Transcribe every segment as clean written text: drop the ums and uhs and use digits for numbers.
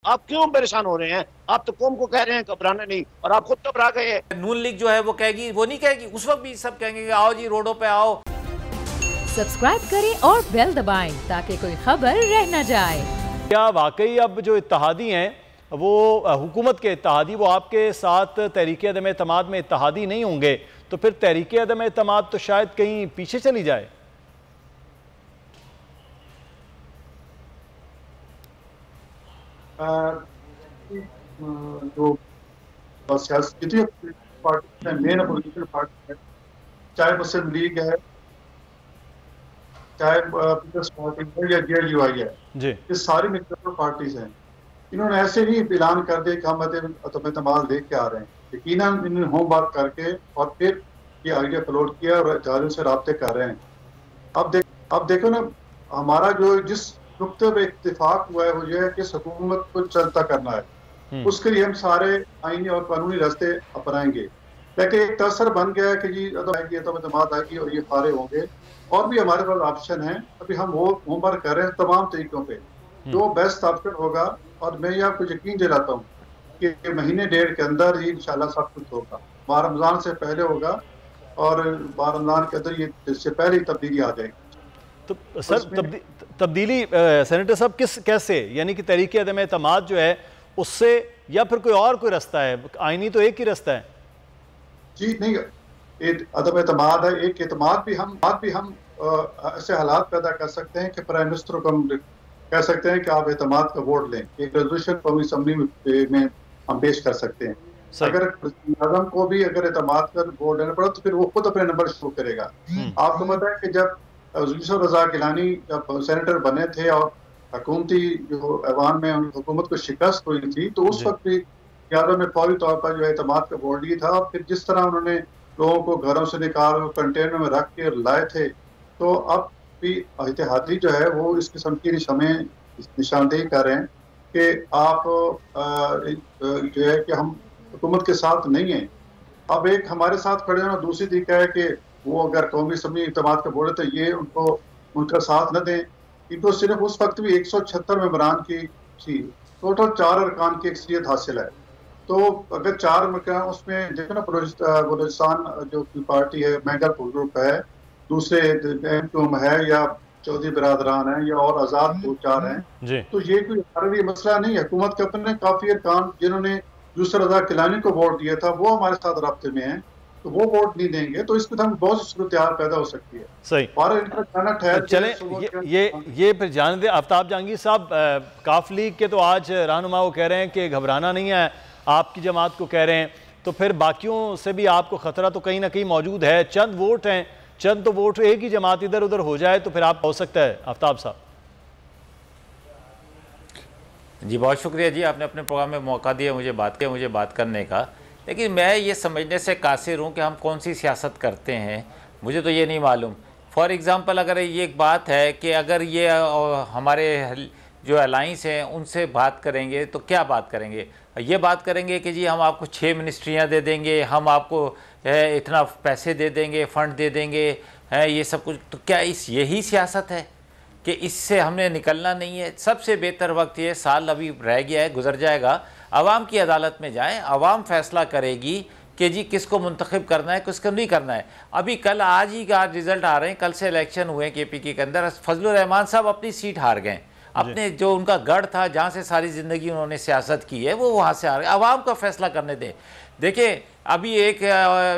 आप क्यों परेशान हो रहे हैं? आप तो कौम को कह रहे हैं घबराना नहीं, और आप खुद घबरा गए हैं। नून लीग जो है वो कहेगी, वो नहीं कहेगी, उस वक्त भी सब कहेंगे कि आओ जी रोडों पे आओ। सब्सक्राइब करें और बेल दबाएं ताकि कोई खबर रह न जाए। क्या वाकई अब जो इत्तेहादी हैं वो हुकूमत के इत्तेहादी वो आपके साथ तहरीक अदम एतमाद में इत्तेहादी नहीं होंगे, तो फिर तहरीक अदम एतमाद तो शायद कहीं पीछे चली जाए? जो सियासी पार्टी है, मेन अपोजिशन पार्टी है, चाहे मुस्लिम लीग है, चाहे पीपल्स पार्टी है या JLUI है, ये सारी मिक्सर पार्टीज हैं। इन्होंने ऐसे ही ऐलान कर दिया कि हम अदम एतमाद लेके आ रहे हैं। यकीनन इन्होंने होमवर्क करके और फिर ये आइडिया फ्लोट किया और इदारों से राब्ते कर रहे हैं। अब देखो ना, हमारा जो जिस नुक्ते पे इत्तेफाक हुआ है वो ये है कि हुकूमत को चलता करना है, उसके लिए हम सारे आईनी और कानूनी रास्ते अपनाएंगे। लेकिन एक तसर बन गया है कि जी अदम आएगी और ये फारे होंगे, और भी हमारे पास ऑप्शन है। अभी हम वो होमवर्क कर रहे हैं तमाम तरीकों पे, जो बेस्ट ऑप्शन होगा। और मैं ये आपको यकीन दिलाता हूँ कि महीने डेढ़ के अंदर ही इंशाल्लाह सब कुछ होगा। माह रमजान से पहले होगा और माह रमजान के अंदर ये इससे पहले ही तब्दीली आ जाएगी। तो सर तब्दीली सेनेटर साहब कैसे, यानी कि तहरीक अदम एतमाद जो है उससे, या फिर कोई रास्ता है? आईनी तो एक ही रास्ता है जी। नहीं, अदम एतमाद है, एक एतमाद भी हम ऐसे हालात पैदा कर सकते हैं कि प्राइम मिनिस्टर को हम कह सकते हैं कि आप एतमाद का वोट लें। एक रेजोल्यूशन कौमी असम्बली में हम पेश कर सकते हैं। अगर आजम को भी अगर एतमाद का वोट लेना पड़ा तो फिर वो खुद अपने नंबर शुरू करेगा। आपको पता है कि जब यूसुफ रजा गिलानी जब सेनेटर बने थे और हुकूमती जो ऐवान में हुकूमत को शिकस्त हुई थी, तो उस वक्त भी यादव ने फौरी तौर पर जो एतमाद का वोट लिया था। और फिर जिस तरह उन्होंने लोगों को घरों से निकाल कंटेनर में रख के लाए थे, तो अब भी इत्तेहादी जो है वो इस किस्म की निशानदेही कर रहे हैं कि आप जो है कि हम हुकूमत के साथ नहीं हैं। अब एक हमारे साथ खड़े होना, दूसरी तरीका है कि वो अगर कौमी असम्बली इत्तेमाद का बोले तो ये उनका साथ न दें। इनको सिर्फ उस वक्त भी 176 मेंबरान की थी, टोटल 4 अरकान की अक्सरियत हासिल है। तो अगर 4 अरकान, उसमें देखो ना, बलूचिस्तान जो पार्टी है, मैगल ग्रुप है, दूसरे MQM है, या चौधरी बिरादरान है, या और आज़ाद 4 हैं। तो ये कोई हमारे लिए मसला नहीं है। हुकूमत के अपने काफी अरकान जिन्होंने यूसुफ रजा गिलानी को वोट दिया था वो हमारे साथ राब्ते में हैं, तो वो वोट नहीं देंगे, तो इसमें हम बहुत सी सूरत पैदा हो सकती है। सही। और इनका कहना ठहर चले ये फिर जान दे आफ्ताब जहांगीर साहब, काफ लीग के तो आज रहनुमा वो कह रहे हैं कि घबराना नहीं है, आपकी जमात को कह रहे हैं, तो फिर बाकियों से भी आपको खतरा तो कहीं ना कहीं मौजूद है। चंद वोट हैं, चंद तो वोट एक ही जमात इधर उधर हो जाए तो फिर आप हो सकता है। आफ्ताब साहब जी, बहुत शुक्रिया जी, आपने अपने प्रोग्राम में मौका दिया मुझे बात करने का। लेकिन मैं ये समझने से कासिर हूँ कि हम कौन सी सियासत करते हैं, मुझे तो ये नहीं मालूम। फॉर एग्ज़ाम्पल, अगर ये एक बात है कि अगर ये हमारे जो अलाइंस हैं उनसे बात करेंगे तो क्या बात करेंगे? ये बात करेंगे कि जी हम आपको 6 मिनिस्ट्रियाँ दे देंगे, हम आपको इतना पैसे दे देंगे, फ़ंड दे देंगे, ये सब कुछ। तो क्या यही सियासत है कि इससे हमने निकलना नहीं है? सबसे बेहतर वक्त ये, साल अभी रह गया है, गुजर जाएगा, आवाम की अदालत में जाएं, आवाम फैसला करेगी कि जी किसको मुंतखब करना है, किसको नहीं करना है। अभी कल आज रिज़ल्ट आ रहे हैं, कल से इलेक्शन हुए KPK के अंदर। फजलुर रहमान साहब अपनी सीट हार गए, अपने जो उनका गढ़ था जहाँ से सारी ज़िंदगी उन्होंने सियासत की है वो वहाँ से हार गए। आवाम को फैसला करने दें। देखिए, अभी एक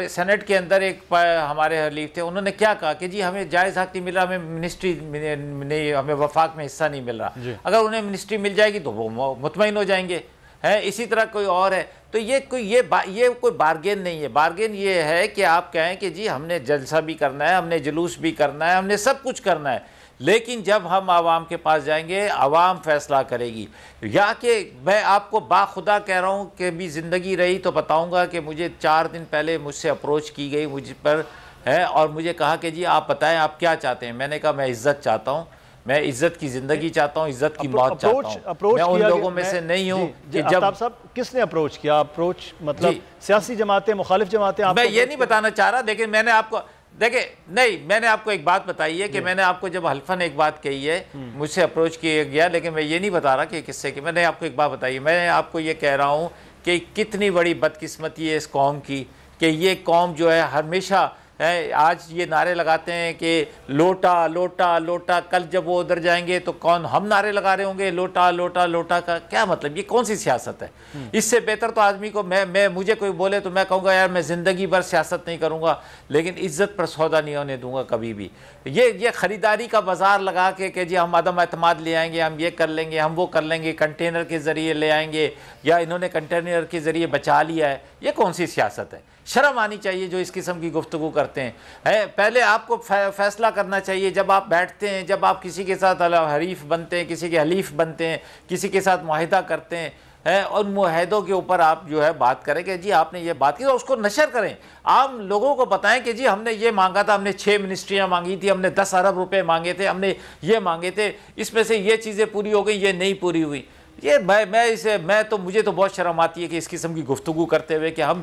सेनेट के अंदर एक हमारे हलीफ थे, उन्होंने क्या कहा कि जी हमें जायज़ हक़ नहीं मिल रहा, हमें मिनिस्ट्री नहीं, हमें वफाक में हिस्सा नहीं मिल रहा। अगर उन्हें मिनिस्ट्री मिल जाएगी तो वो मुतमईन हो जाएंगे। है इसी तरह कोई और है, तो ये कोई बार्गेन नहीं है। बार्गेन ये है कि आप कहें कि जी हमने जलसा भी करना है, हमने जुलूस भी करना है, हमने सब कुछ करना है, लेकिन जब हम आवाम के पास जाएंगे आवाम फैसला करेगी। या कि मैं आपको बाखुदा कह रहा हूँ कि भी ज़िंदगी रही तो बताऊँगा कि मुझे 4 दिन पहले मुझसे अप्रोच की गई मुझ पर है, और मुझे कहा कि जी आप बताएं आप क्या चाहते हैं। मैंने कहा मैं इज़्ज़त चाहता हूँ, मैं इज्जत की जिंदगी चाहता हूँ, इज्जत की मौत चाहता हूँ। मैं उन लोगों में से नहीं हूँ कि जब साहब किसने अप्रोच किया? अप्रोच मतलब सियासी जमातें, मुखालिफ जमातें? मैं ये नहीं बताना चाह रहा, लेकिन मैंने आपको देखिए, नहीं, मैंने आपको एक बात बताई है कि मैंने आपको जब हल्फन एक बात कही है, मुझसे अप्रोच किया गया, लेकिन मैं ये नहीं बता रहा कि किससे की। मैंने आपको एक बात बताई है, मैं आपको ये कह रहा हूँ कि कितनी बड़ी बदकिस्मती है इस कौम की कि ये कौम जो है हमेशा आज ये नारे लगाते हैं कि लोटा लोटा लोटा, कल जब वो उधर जाएंगे तो कौन हम नारे लगा रहे होंगे लोटा लोटा लोटा का क्या मतलब? ये कौन सी सियासत है? इससे बेहतर तो आदमी को मैं मुझे कोई बोले तो मैं कहूँगा यार मैं ज़िंदगी भर सियासत नहीं करूँगा, लेकिन इज्जत पर सौदा नहीं होने दूंगा कभी भी। ये ख़रीदारी का बाजार लगा के जी हम अदम एतमाद ले आएंगे, हम ये कर लेंगे, हम वो कर लेंगे, कंटेनर के ज़रिए ले आएंगे, या इन्होंने कंटेनर के ज़रिए बचा लिया है, ये कौन सी सियासत है? शर्म आनी चाहिए जो इस किस्म की गुफ्तगू करते हैं। पहले आपको फैसला करना चाहिए जब आप बैठते हैं, जब आप किसी के साथ हरीफ बनते हैं, किसी के हलीफ बनते हैं, किसी के साथ मुआहिदा करते हैं, उन मुआहिदों के ऊपर आप जो है बात करें कि जी आपने ये बात की, तो उसको नशर करें, आम लोगों को बताएं कि जी हमने ये मांगा था, हमने 6 मिनिस्ट्रियाँ मांगी थी, हमने 10 अरब रुपए मांगे थे, हमने ये मांगे थे, इसमें से ये चीज़ें पूरी हो गई, ये नहीं पूरी हुई। ये मुझे तो बहुत शर्म आती है कि इस किस्म की गुफ्तगू करते हुए कि हम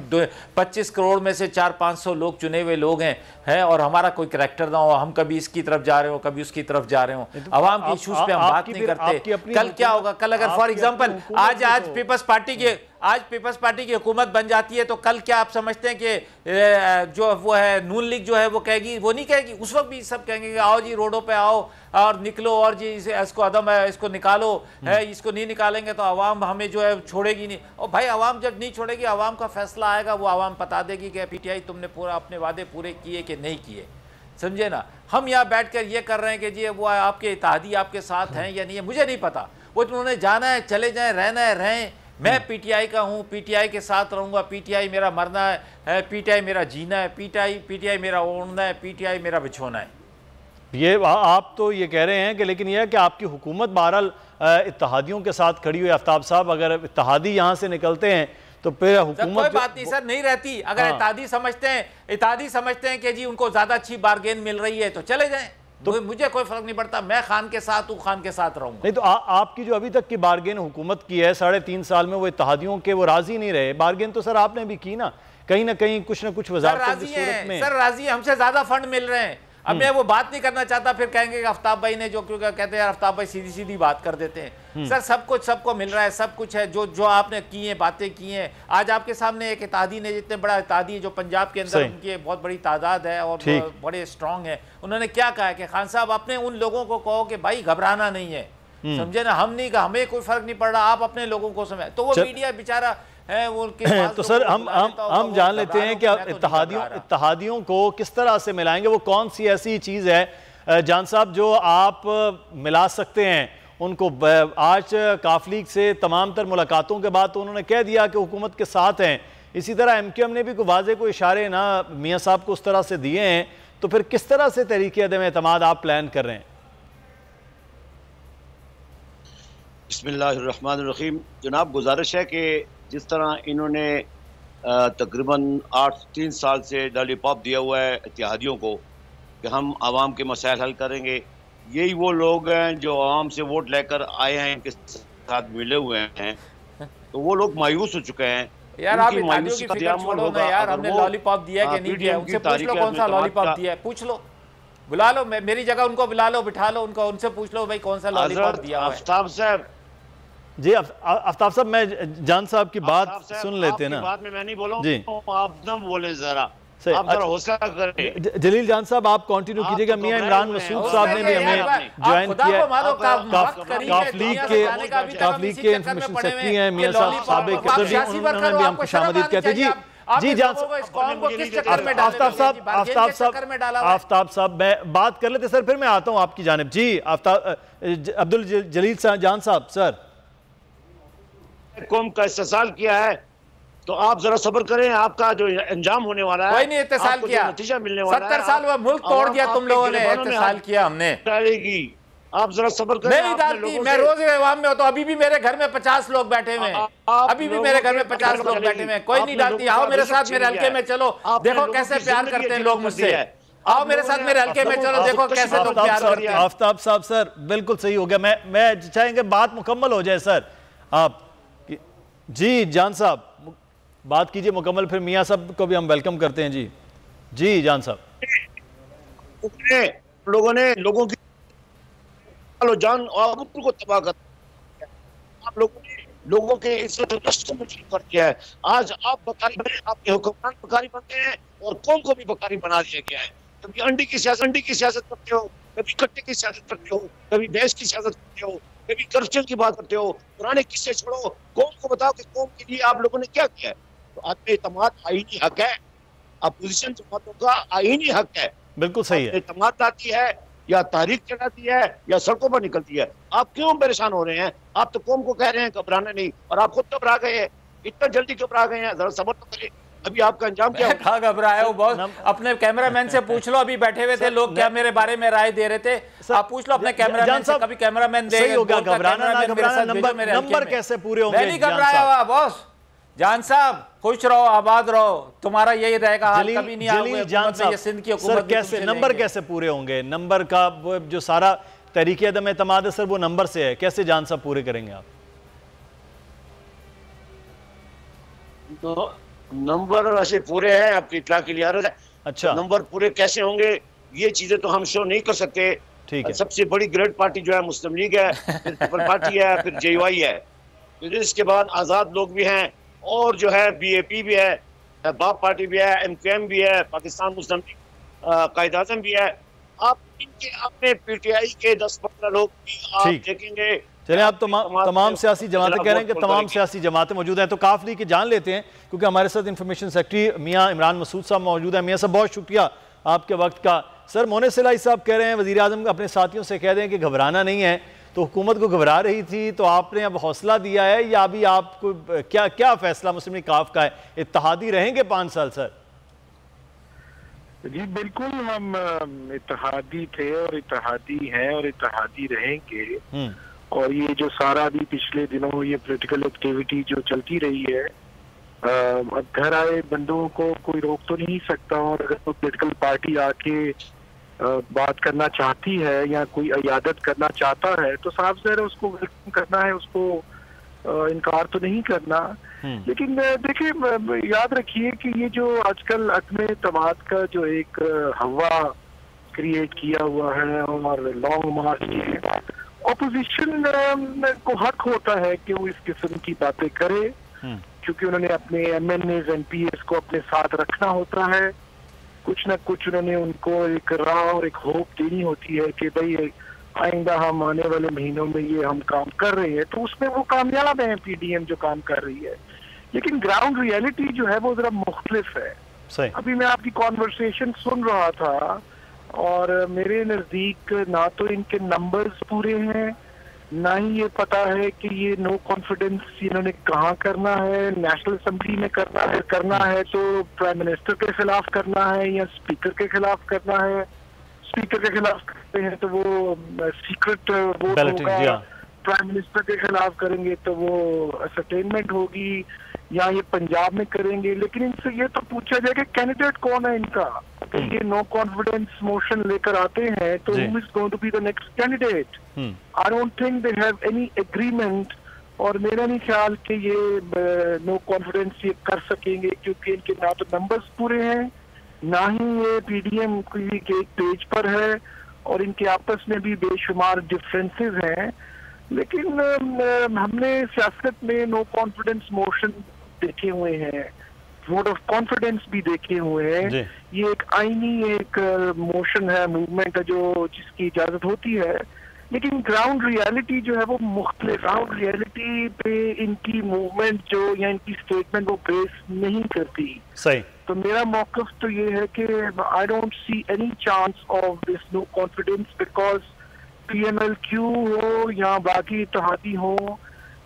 25 करोड़ में से 400-500 लोग चुने हुए लोग हैं और हमारा कोई करैक्टर ना हो, हम कभी इसकी तरफ जा रहे हो, कभी उसकी तरफ जा रहे हो, अवाम के इशूज़ पे हम बात नहीं करते। कल क्या होगा? कल अगर फॉर एग्जांपल आज पीपल्स पार्टी की हुकूमत बन जाती है तो कल क्या आप समझते हैं कि जो वो है नून लीग जो है वो कहेगी? वो नहीं कहेगी। उस वक्त भी सब कहेंगे कि आओ जी रोडों पे आओ और निकलो और जी इसको अदम है, इसको निकालो है, इसको नहीं निकालेंगे तो आवाम हमें जो है छोड़ेगी नहीं। और भाई आवाम जब नहीं छोड़ेगी, आवाम का फैसला आएगा, वो आवाम बता देगी कि पीटीआई तुमने पूरा अपने वादे पूरे किए कि नहीं किए। समझे ना? हम यहाँ बैठकर ये कर रहे हैं कि जी वो आपके इत्तेहादी आपके साथ हैं या नहीं है, मुझे नहीं पता। वो उन्होंने जाना है, चले जाएं, रहना है रहें। मैं पीटीआई का हूँ, पीटीआई के साथ रहूँगा, पीटीआई मेरा मरना है, पीटीआई मेरा जीना है, पीटीआई मेरा ओढ़ना है, पीटीआई मेरा बिछोना है। ये आप तो ये कह रहे हैं कि लेकिन यह है कि आपकी हुकूमत बहरहाल इत्तेहादियों के साथ खड़ी हुई। आफ्ताब साहब, अगर इत्तेहादी यहाँ से निकलते हैं तो फिर हुकूमत कोई बात नहीं सर, नहीं रहती। अगर इत्तेहादी समझते हैं कि जी उनको ज्यादा अच्छी बारगेन मिल रही है तो चले जाएं, तो मुझे कोई फर्क नहीं पड़ता। मैं खान के साथ हूँ, खान के साथ रहूंगा। नहीं तो आपकी जो अभी तक की बारगेन हुकूमत की है 3.5 साल में, वो इत्तेहादियों के वो राजी नहीं रहे। बारगेन तो सर आपने भी की ना, कहीं ना कहीं कुछ ना कुछ वज़ारतों की सूरत में। सर राजी है, हमसे ज्यादा फंड मिल रहे हैं। अब मैं वो बात नहीं करना चाहता, फिर कहेंगे कि आफ्ताब भाई ने जो क्योंकि कहते हैं यार आफ्ताब भाई सीधी सीधी बात कर देते हैं। सर सब कुछ सबको मिल रहा है, सब कुछ है जो आपने की है, बातें की हैं। आज आपके सामने एक इत्तेहादी ने, जितने बड़ा इत्तेहादी जो पंजाब के अंदर उनकी बहुत बड़ी तादाद है और बड़े स्ट्रांग है, उन्होंने क्या कहा है कि खान साहब अपने उन लोगों को कहो कि भाई घबराना नहीं है, समझे ना, हम नहीं, हमें कोई फर्क नहीं पड़ रहा, आप अपने लोगों को समझ। तो वो मीडिया बेचारा है वो तो सर हम जान लेते हैं कि इत्तेहादियों को किस तरह से मिलाएंगे, वो कौन सी ऐसी चीज़ है जान साहब जो आप मिला सकते हैं उनको। आज काफ लीग से तमाम तर मुलाकातों के बाद तो उन्होंने कह दिया कि हुकूमत के साथ हैं। इसी तरह MQM ने भी कोई वाज़े को इशारे ना मियाँ साहब को उस तरह से दिए हैं, तो फिर किस तरह से तहरीक अदम एतमाद आप प्लान कर रहे हैं? बिस्मिल्लाहिर्रहमानिर्रहीम। जनाब, गुजारिश है कि जिस तरह इन्होंने तकरीबन 3 साल से लॉलीपॉप दिया हुआ है इत्तेहादियों को कि हम आवाम के मसाइल हल करेंगे, यही वो लोग हैं जो आवाम से वोट लेकर आए हैं, इनके साथ मिले हुए हैं, तो वो लोग मायूस हो चुके हैं। यार आप इत्तेहादियों की फिक्र छोड़ो ना यार, हमने लॉलीपॉप दिया कि नहीं दिया, उनसे पूछ लो कौन सा लॉलीपॉप दिया है, पूछ लो, बुला लो, मेरी जगह उनको बुला लो, बिठा लो उनको, उनसे पूछ लो भाई कौन सा लॉलीपॉप दिया है। आफ्ताब साहब जी, आफ्ताब साहब मैं जान साहब की बात सुन लेते हैं ना। बात में मैं नहीं बोलूं जी, आप ना बोले जरा, आप जरा हौसला करें। जलील जान साहब आप कंटिन्यू कीजिएगा। मियां इमरान मसूद साहब ने भी हमें ज्वाइन किया, काफ लीग के इंफॉर्मेशन सेक्रेटरी हैं मियां साहब साबिक, उन्होंने भी हमको शामिल कहते हैं। जी जान आफ्ताब साहब मैं बात कर लेते सर, फिर मैं आता हूँ आपकी जानिब। जी अब्दुल जलील जान साहब, सर कौम का इस्तेसाल किया है तो आप जरा सब्र करें, आपका जो अंजाम होने वाला है, कोई नहीं इस्तेसाल किया, नतीजा मिलने वाला है। 70 साल वो मुल्क तोड़ दिया तुम लोगों ने, इस्तेसाल किया हमने। आप जरा सब्र करें। नहीं डालती, मैं रोज अवाम में होता हूँ, अभी भी मेरे घर में 50 लोग बैठे हुए हैं, अभी भी मेरे घर में 50 लोग बैठे हुए हैं, कोई नहीं डालती। आओ मेरे साथ मेरे हल्के में चलो, देखो कैसे प्यार करते हैं लोग मुझसे। आओ मेरे साथ मेरे हल्के में चलो, देखो कैसे लोग प्यार करते हैं। आफ्ताब साहब सर बिल्कुल सही हो गया, मैं चाहेंगे बात मुकम्मल हो जाए सर। आप जी जान साहब बात कीजिए मुकम्मल, फिर मियाँ साहब को भी हम वेलकम करते हैं। जी जान साहब। लोगों ने लोगों की जान और को तबाह कर, आप लोगों ने लोगों के इज्जत को कर दिया है। आज आप बकारी बने, आपके हुक्मरान बकारी बनते हैं और कौम को भी बकारी बना दिया गया है। कभी अंडी की सियासत करते हो, कभी कट्टे की सियासत करते हो, कभी भैंस की सियासत करते हो, कभी करप्शन की बात करते हो। पुराने किस्से छोड़ो, कौम को बताओ कि कौम के लिए आप लोगों ने क्या किया है। तो आत्म-एतमाद आईनी हक है, अपोजिशन जमातों का आईनी हक है। बिल्कुल सही है। एतमाद लाती है या तहरीक चलाती है या सड़कों पर निकलती है। आप क्यों परेशान हो रहे हैं? आप तो कौम को कह रहे हैं घबराना नहीं, और आप खुद घबरा गए हैं। इतना जल्दी घबरा गए हैं, जरा सब्र तो करें। अभी आपका अंजाम क्या है? कहाँ घबराए हो बॉस? अपने कैमरामैन से पूछ लो, अभी बैठे हुए थे लोग क्या मेरे बारे में राय दे रहे थे, आप पूछ लो अपने कैमरामैन से। कभी कैमरामैन देगा, घबराना ना घबराना, नंबर कैसे पूरे होंगे? मैं नहीं घबराया हुआ बॉस। जान साहब खुश रहो, आबाद रहो, तुम्हारा यही रहेगा हाल, कभी नहीं आओगे जान साहब। ये सिंध की हुकूमत कैसे नंबर कैसे पूरे होंगे? नंबर का जो सारा तरीके अदम एतमाद है सर, वो नंबर से है। कैसे जान साहब पूरे करेंगे आप? तो नंबर वैसे पूरे हैं, आपकी इत्तला के लिए अर्ज है। अच्छा, नंबर पूरे कैसे होंगे ये चीजें तो हम शो नहीं कर सकते। ठीक है। सबसे बड़ी ग्रेट पार्टी जो है मुस्लिम लीग है, फिर पीपल पार्टी है, फिर JUI है, फिर इसके बाद आजाद लोग भी हैं, और जो है BAP भी है, बाप पार्टी भी है, MKM भी है, पाकिस्तान मुस्लिम लीग कायद-ए-आज़म भी है। आप इनके अपने PTI के 10-15 लोग भी आप देखेंगे। चलिए, आप तमाम सियासी जमातें कह रहे हैं कि तमाम सियासी जमातें मौजूद हैं, तो काफ लीग की जान लेते हैं, क्योंकि हमारे साथ इंफॉर्मेशन सेक्रेटरी मियाँ इमरान मसूद साहब मौजूद हैं। मियाँ साहब बहुत शुक्रिया आपके वक्त का। सर, मोनेस इलाही साहब कह रहे हैं वज़ीर आज़म अपने साथियों से कह दें कि घबराना नहीं है, तो हुकूमत को घबरा रही थी तो आपने अब हौसला दिया है, या अभी आपको क्या फैसला मुस्लिम लीग काफ का है? इत्तेहादी रहेंगे 5 साल सर? जी बिल्कुल, हम इत्तेहादी थे और इत्तेहादी हैं और इत्तेहादी रहेंगे। और ये जो सारा भी पिछले दिनों ये पॉलिटिकल एक्टिविटी जो चलती रही है, अब घर आए बंदों को कोई रोक तो नहीं सकता। और अगर कोई पॉलिटिकल पार्टी आके बात करना चाहती है या कोई इयादत करना चाहता है तो साफ ज़ाहिर है उसको वेलकम करना है, उसको इनकार तो नहीं करना। लेकिन देखिए, याद रखिए कि ये जो आजकल आत्म-एतमाद का जो एक हवा क्रिएट किया हुआ है और लॉन्ग मार्च है, ऑपोजिशन को हक होता है कि वो इस किस्म की बातें करे, क्योंकि उन्होंने अपने MNAs MPs को अपने साथ रखना होता है। कुछ ना कुछ उन्होंने उनको एक राह और एक होप देनी होती है कि भाई आइंदा हम आने वाले महीनों में ये हम काम कर रहे हैं, तो उसमें वो कामयाब है PDM जो काम कर रही है। लेकिन ग्राउंड रियलिटी जो है वो जरा मुख्तलिफ है। सही। अभी मैं आपकी कॉन्वर्सेशन सुन रहा था और मेरे नजदीक ना तो इनके नंबर्स पूरे हैं, ना ही ये पता है कि ये नो कॉन्फिडेंस इन्होंने कहाँ करना है। नेशनल असेंबली में करना है तो प्राइम मिनिस्टर के खिलाफ करना है या स्पीकर के खिलाफ करना है। स्पीकर के खिलाफ करते हैं तो वो सीक्रेट वोट होगा, प्राइम मिनिस्टर के खिलाफ करेंगे तो वो असर्टेनमेंट होगी, या ये पंजाब में करेंगे। लेकिन इनसे ये तो पूछा जाए कि कैंडिडेट कौन है इनका। ये नो कॉन्फिडेंस मोशन लेकर आते हैं तो who is going to be the next candidate? I don't think they have any agreement, और मेरा नहीं ख्याल कि ये नो कॉन्फिडेंस ये कर सकेंगे, क्योंकि इनके ना तो नंबर्स पूरे हैं, ना ही ये PDM के एक पेज पर है, और इनके आपस में भी बेशुमार डिफरेंसेस हैं। लेकिन हमने सियासत में नो कॉन्फिडेंस मोशन देखे हुए हैं, वोट ऑफ कॉन्फिडेंस भी देखे हुए हैं। ये एक आईनी एक मोशन है, मूवमेंट है जो जिसकी इजाजत होती है। लेकिन ग्राउंड रियलिटी जो है वो मुख्तलिफ, ग्राउंड रियलिटी पे इनकी मूवमेंट जो या इनकी स्टेटमेंट वो बेस नहीं करती। सही। तो मेरा मौक़िफ़ तो ये है कि I don't see any chance of this no confidence, because PMLQ हो या बाकी इत्तेहादी हो,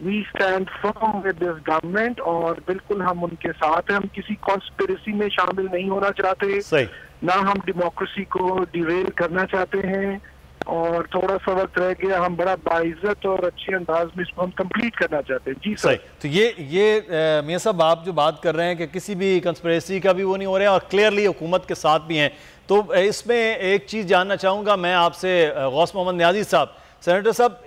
we stand firm with this government, और बिल्कुल हम उनके साथ हैं। हम किसी कॉन्स्पिरेसी में शामिल नहीं होना चाहते, ना हम डेमोक्रेसी को डिरेल करना चाहते हैं, और थोड़ा सा वक्त रह गया, हम बड़ा बाइज्जत और अच्छे अंदाज में इसको हम कंप्लीट करना चाहते हैं। जी सर। तो ये मियां साहब आप जो बात कर रहे हैं कि किसी भी कंस्पिरेसी का भी वो नहीं हो रहा है और क्लियरली हुकूमत के साथ भी हैं, तो इसमें एक चीज़ जानना चाहूँगा मैं आपसे, गौस मोहम्मद न्याजी साहब, सेनेटर साहब,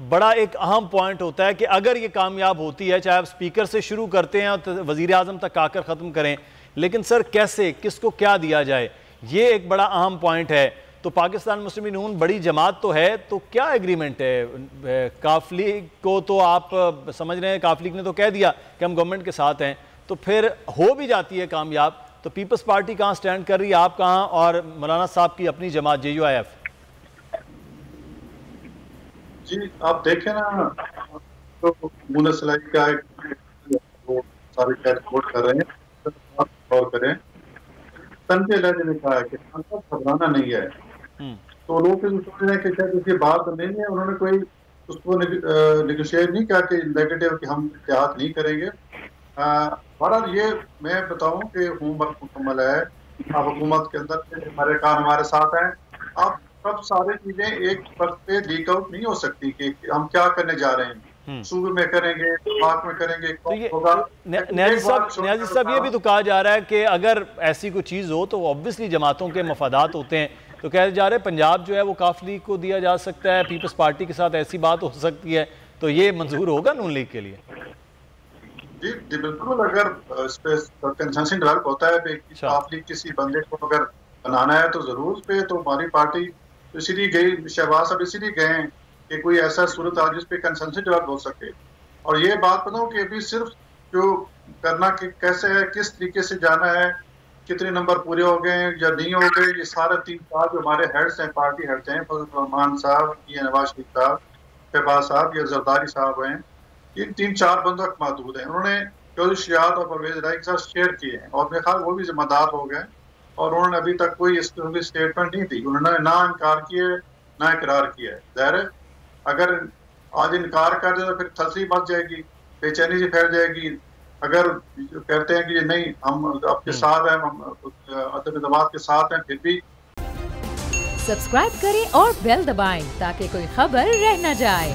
बड़ा एक अहम पॉइंट होता है कि अगर ये कामयाब होती है, चाहे आप स्पीकर से शुरू करते हैं और वज़ीर आज़म तक आकर ख़त्म करें, लेकिन सर कैसे, किसको क्या दिया जाए? ये एक बड़ा अहम पॉइंट है। तो पाकिस्तान मुस्लिम नून बड़ी जमात तो है, तो क्या एग्रीमेंट है? काफ लीग को तो आप समझ रहे हैं, काफ लीग ने तो कह दिया कि हम गवर्नमेंट के साथ हैं, तो फिर हो भी जाती है कामयाब, तो पीपल्स पार्टी कहाँ स्टैंड कर रही है, आप कहाँ, और मौलाना साहब की अपनी जमात JUIF? जी आप देखें ना, तो मुनसलाई का सारे वोट कर रहे हैं, गौर करें, तनके लहजे ने कहा है कि घबराना नहीं है। तो लोग सोच रहे हैं कि शायद उसकी बात नहीं है, उन्होंने कोई उसको निगोशिएट नहीं किया कि नेगेटिव कि हम इत्तेहाद नहीं करेंगे। बहरहाल ये मैं बताऊं कि हुकूमत मुकम्मल है, आप हुकूमत के अंदर हमारे काम हमारे साथ हैं। आप सब सारी चीजें एक वक्त पे लीक आउट नहीं हो सकती कि हम क्या करने जा रहे हैं, सूबे में करेंगे, पाक में करेंगे, तो न्याजी साहब ये भी तो कहा जा रहा है कि अगर ऐसी कोई चीज़ हो तो ऑब्वियसली जमातों के मफादात होते हैं, तो कह जा रहे हैं पंजाब जो है वो काफ लीग को दिया जा सकता है, पीपल्स पार्टी के साथ ऐसी बात हो सकती है, तो ये मंजूर होगा नून लीग के लिए? जी बिल्कुल, अगर इस पे कंसेंसस डेवलप होता है कि काफ लीग किसी बंदे को अगर बनाना है तो जरूर उस पे, तो हमारी पार्टी इसीलिए गई, शहबाज साहब इसीलिए गए हैं कि कोई ऐसा सूरत आ जिस पे कंसेंसस डेवलप हो सके। और ये बात बताऊं कि अभी सिर्फ जो करना कि कैसे है, किस तरीके से जाना है, कितने नंबर पूरे हो गए या नहीं हो गए, ये सारे 3-4 जो हमारे हेड्स हैं, पार्टी हेड्स हैं, फजल रहमान साहब, ये नवाज शरीफ साहब, शहबाज साहब, ये जरदारी साहब हैं, इन 3-4 बंदों महदूद हैं। उन्होंने चौधरी शरियात और परवेज राय के साथ शेयर किए हैं और मेरे ख्याल वो भी जिम्मेदार हो गए, और उन्होंने अभी तक कोई इस तरह की स्टेटमेंट नहीं दी। उन्होंने ना इनकार किए ना इकरार किया है। ज़ाहिर है अगर आज इनकार कर दे तो फिर थलसी मच जाएगी, बेचैनी से फैल जाएगी। अगर कहते हैं कि नहीं हम आपके साथ हैं, हम अदम जमात के साथ हैं, फिर भी। सब्सक्राइब करें और बेल दबाएं ताकि कोई खबर रह न जाए।